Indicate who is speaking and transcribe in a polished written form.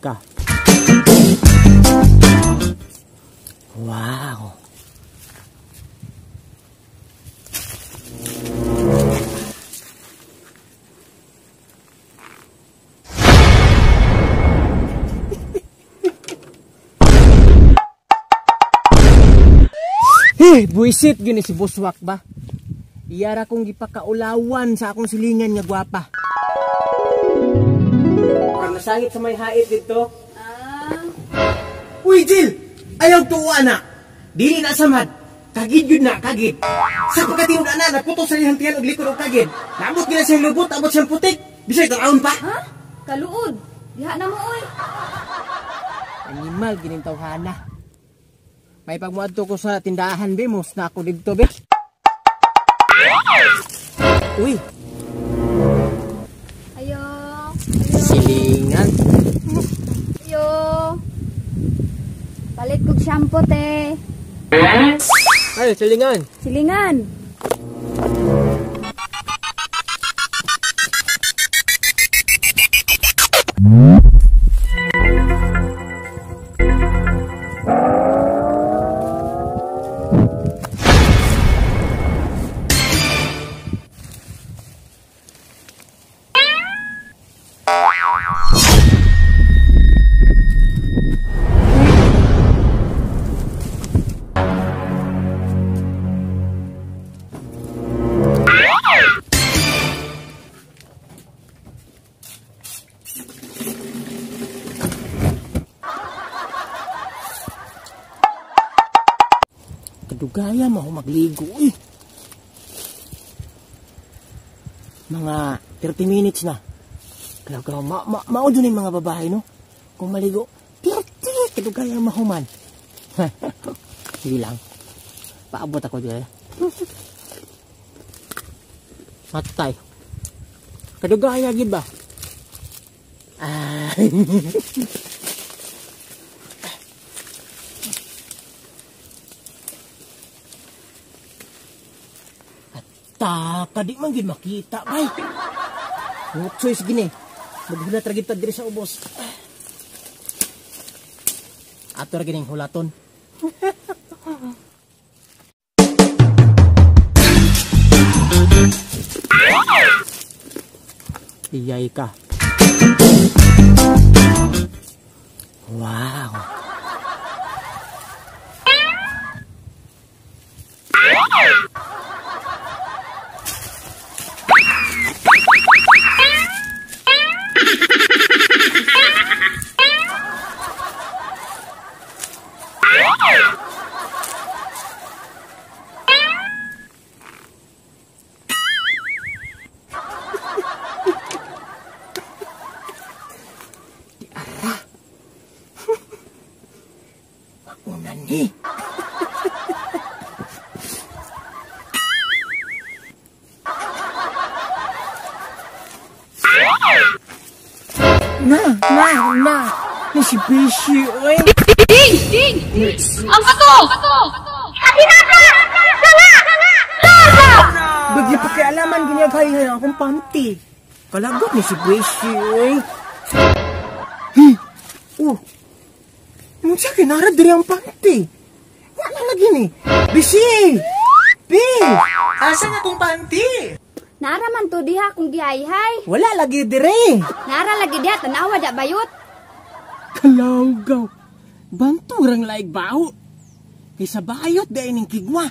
Speaker 1: ka. Wow. Buisit gini si Buswak ba? Iyara kong gipakaulawan sa akong silingan nga gwapa. Parang nasangit sa may hait dito. Uy, Jill! Ayaw tuwa na! Dili na samad! Kagid yun na, kagid! Sa pagkatinog na, naputo sa iyang tiyan og likod og kagid. Naabot gina siyang lubot, abot siyang putik. Bisay tanaon pa!
Speaker 2: Ha? Kaluod! Diha na mo, oy!
Speaker 1: Animal, ginintaw hana. May pagmuadto ko sa tindahan, be. Mus na ako dito, be. Uy!
Speaker 2: Ayo!
Speaker 1: Silingan.
Speaker 2: Ayo! Palit kog shampoo, te.
Speaker 1: Ay, silingan.
Speaker 2: Silingan!
Speaker 1: Kadugaya mo magligo, eh. Mga 30 minutes na. Kalaw maudun yung mga babae, no? Kung maligo, 30, kadugaya mahuman. Sige lang. Paabot ako dyan. Matay. Kadugaya, gid ba? Ay. Kadi man gid makita, bay. Ngutsoy sige ni. Maghulat ra gid ta diri sa ubos. Ato ra gining hulaton. Iyay ka. Wow. Unani. Na. Ni si Bishi, oy.
Speaker 2: Ding! Ang kato! Atinata!
Speaker 1: Bagi pakialaman ginaghay akong panty. Kalagot ni si Bishi, oy. Nung siya kinarad diri ang panty. Wala lagi ni. Bishi! Asa na tong panty?
Speaker 2: Naraman to diha kung gihay-hay.
Speaker 1: Wala lagi diri.
Speaker 2: Nara lagi diha, tanawa da bayot.
Speaker 1: Kalawgaw. Banturang laig bao. Kaysa bayot da ining kigwa.